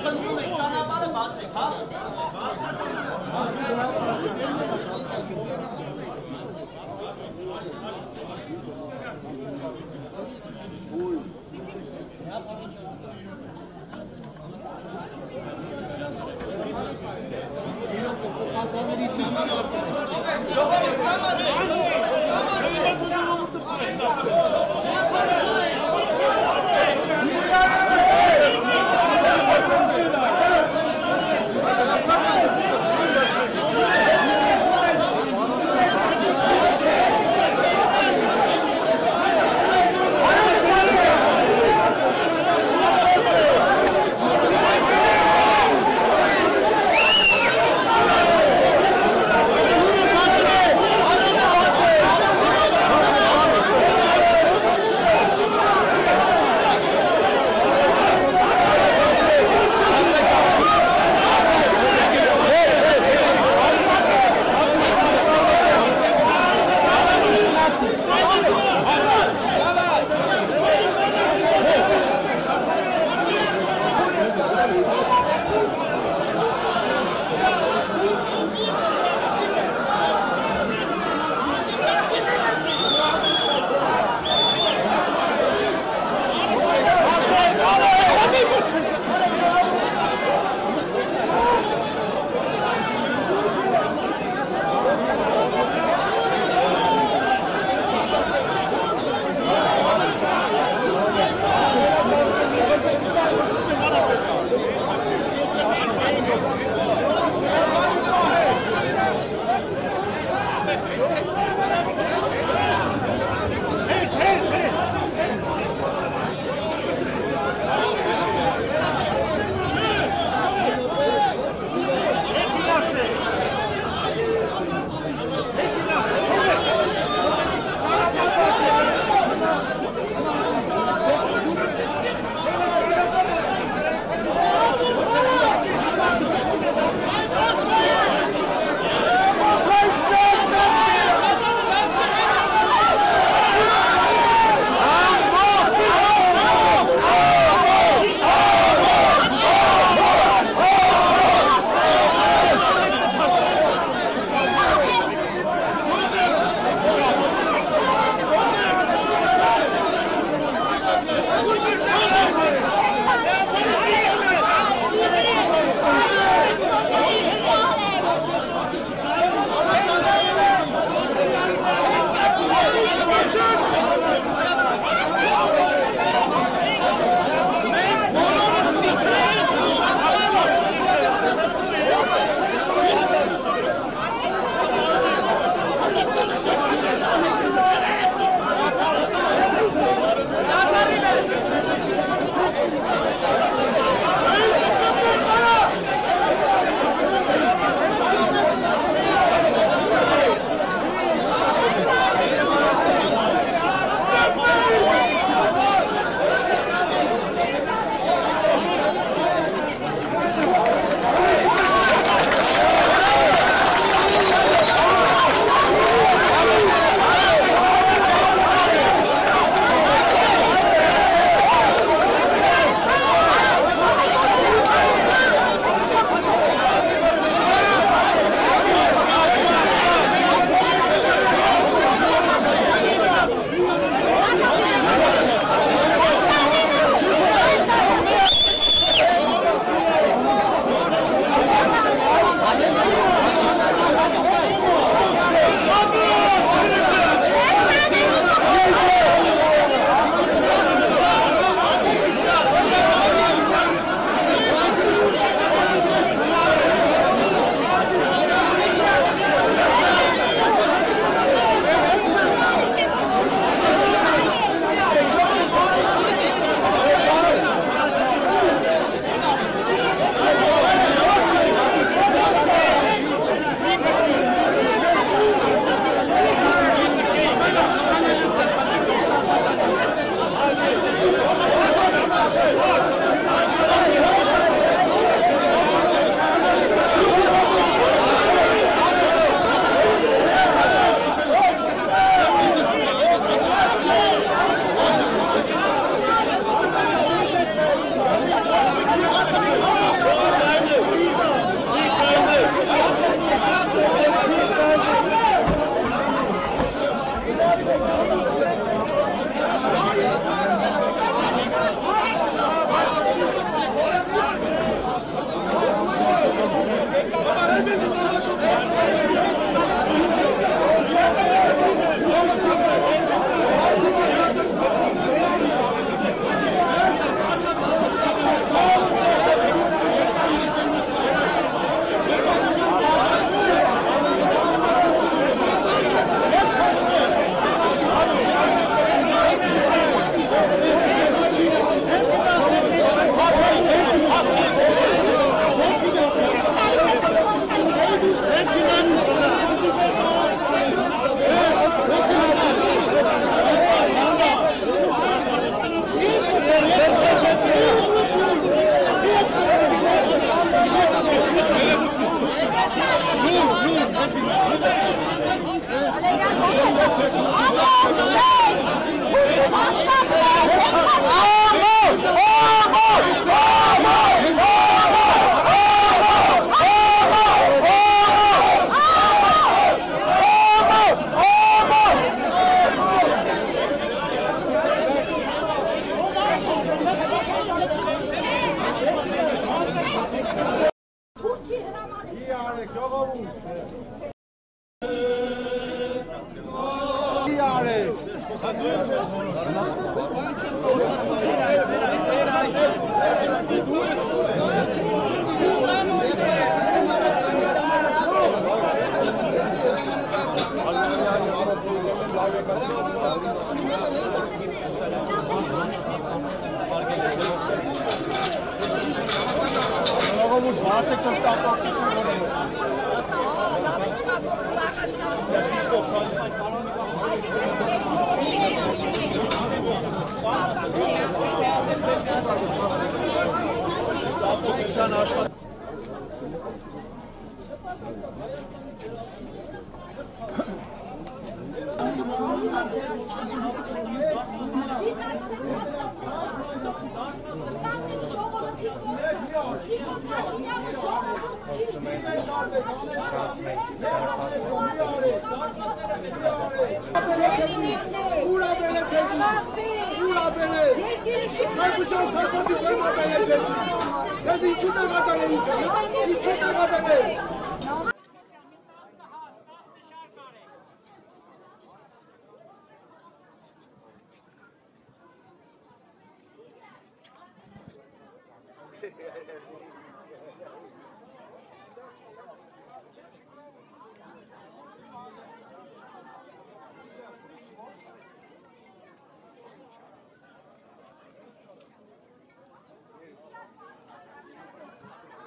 խնդրում եք ճանապարհը բացեք, հա։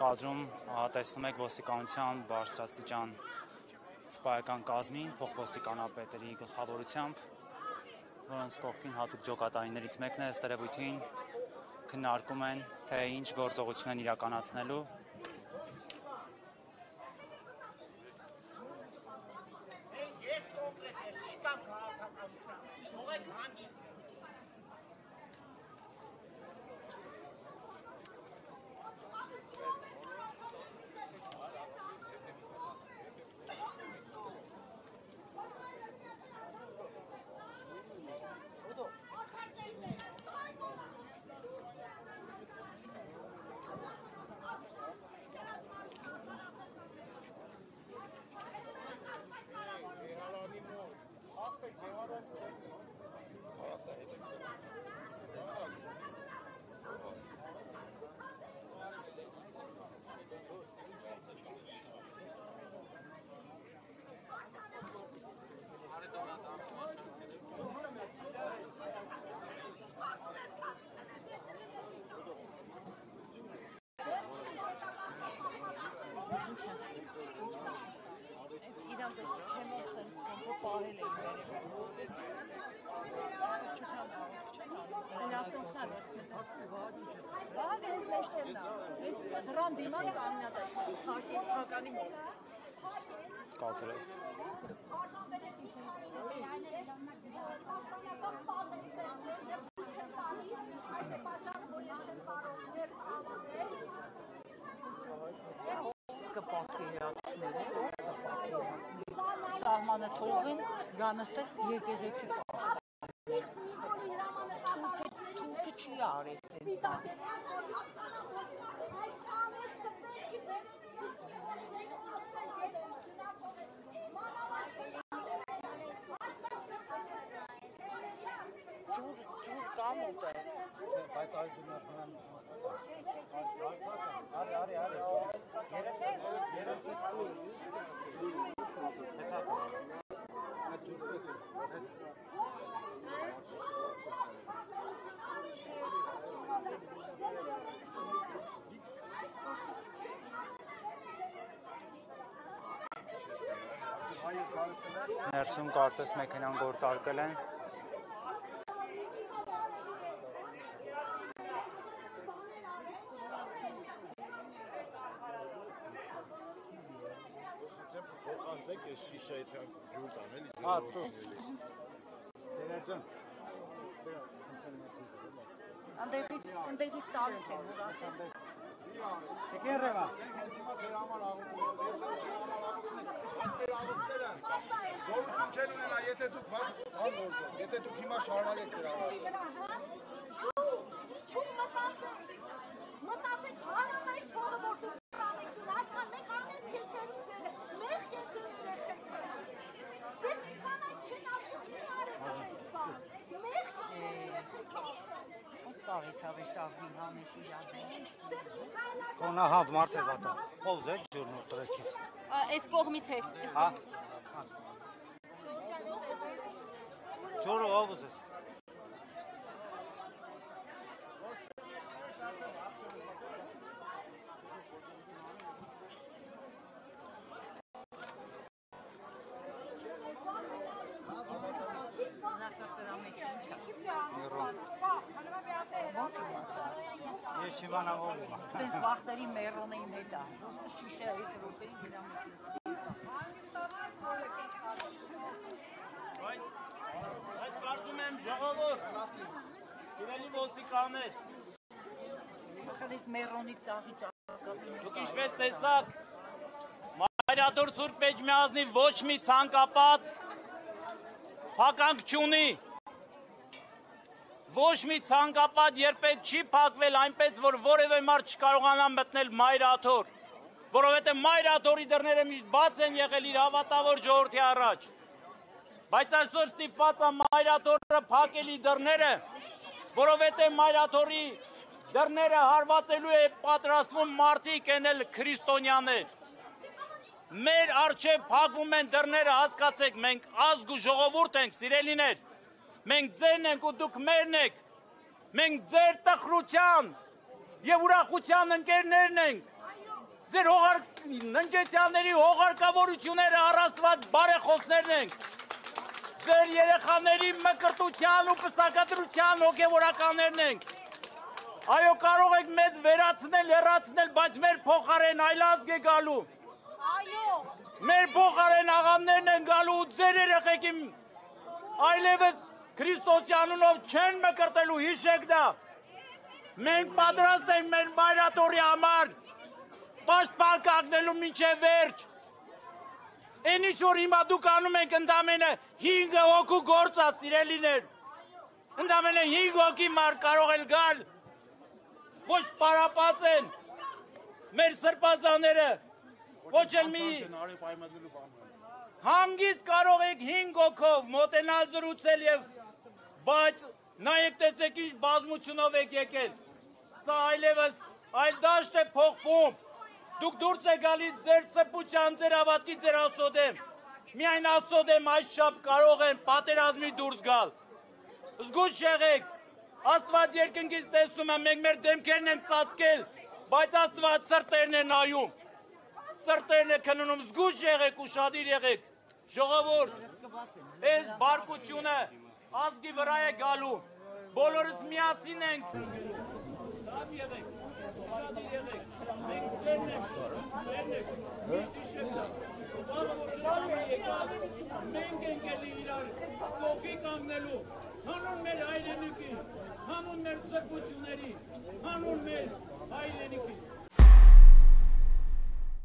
Կադրում տեսնում եք ոստիկանության բարձրաստիճան սպայական կազմին, փոխոստիկանապետերի գլխավորությամբ, որոնց կողքին հատուկ ջոկատայիններից մեկն է, ըստ երևույթին քննարկում են, թե ինչ գործողություն են իրականացնելու։ Սահմանը թողին, գանստես եկեղեցի թուրքը չի արես սենց բանի։ Ջուր կամ ուտ է։ Բայց այդ դունախնան Ներսում կարծես մեքենան գործարկել են։ Հարցեք, ես շիշայի թե ջուր տան էլի Հա, դու։ Տերաջան։ Անդերից տալիս եմ, որ ասեմ։ Եկեն ռևա։ Զորություն չեն ունենա, եթե դուք հիմա շարունակեք դրա համար։ Մտածեք հարավայից ժողովրդու անեցուն, աշխարհնեք անեց երկերուզերը, մեխ երկերուզերը չեք կրած։ Ձեր կանայք չեն ասում, մեխ Սպաղեցավ ես ազգին համես իրադեն։ Խոնահավ մարդ է վատա։ Ով է ջուրն ու տրեքից։ Այս կողմից է։ Հա։ Ջուրը ով է։ Ես իմանամ ով եմ։ Սենց վախտերի մերոն էին հետա։ Շիշայից ռոպերի գնամիջից։ Այդ կարծում եմ ժողովուրդ, սիրելի ոստիկաններ, Խլից մերոնից աղի ճակատին։ դուք ինչպես տեսաք, Մայրաթոր Սուրբ Էջմիածնի ոչ մի ցանկապատ փականք չունի։ Ոչ մի ցանկապատ երբեք չի փակվել այնպես, որ որևէ մարդ չկարողանա մտնել Մայրաթոր, որովհետև Մայրաթորի դռները միշտ բաց են եղել իր հավատավոր ժողովրդի առաջ։ Բայց այսօր ստիպված է Մայրաթորը փակելի դռները, որովհետև Մայրաթորի դռները հարվածելու է պատրաստվում մարդիկ են էլ քրիստոնյաներ։ Մեր առջև փակվում են դռները, հասկացեք, մենք ազգ ու ժողովուրդ ենք, սիրելիներ։ Մենք ձերն ենք ու դուք մերն եք, մենք ձեր տխրության և ուրախության ընկերներն ենք, ձեր ննջեցյանների հողարկավորությունները առաստված բարեխոսներն ենք, ձեր երեխաների մկրտության ու պսակադրության հոգևորականներն ենք, այո կարող եք մեզ վերացնել, հեռացնել, բայց մեր փոխարեն այլ ազգ է գալու, մեր փոխարեն աղամներն են գալու ու ձեր երեխեքի այլևս Քրիստոսի անունով չեն մկրտելու, հիշեք դա։ Մենք պատրաստ ենք մեր Մայրաթորի համար պաշտպան կանգնելու մինչև վերջ։ Այն ինչ որ հիմա դուք անում եք ընդամենը 5 հոգու գործ է, սիրելիներ։ Ընդամենը 5 հոգի մարդ կարող է գալ, ոչ պարապած են մեր սրբազանները, ոչ էլ մի հանգիստ կարող եք 5 հոգով մոտենալ զրուցել և բայց նայեք տեսեք ինչ բազմությունով եք եկել, սա այլևս այլ դաշտ է փոխվում, դուք դուրս է գալիս ձեր սրբության, ձեր հավատքի, ձեր Աստծո դեմ, միայն Աստծո դեմ այսչափ կարող են պատերազմի դուրս գալ, զգույշ եղեք, Աստված երկնքից տեսնում է, մենք մեր դեմքերն են ծածկել, բայց Աստված սրտերն է նայում, սրտերն է քննում, զգույշ եղեք, ուշադիր եղեք, ժողովուրդ, այս բարկությունը ազգի վրա է գալու, բոլորս միասին ենք, ստավ եղեք, ուշադիր եղեք, մենք ձերն ենք, միշտ իշեք դա, բարը որ լարու է եկալ, մենք ենք էլի իրար, կողքի կանգնելու, հանուն մեր հայրենիքի, հանուն մեր սրբությունների, հանուն մեր հայրենիքի,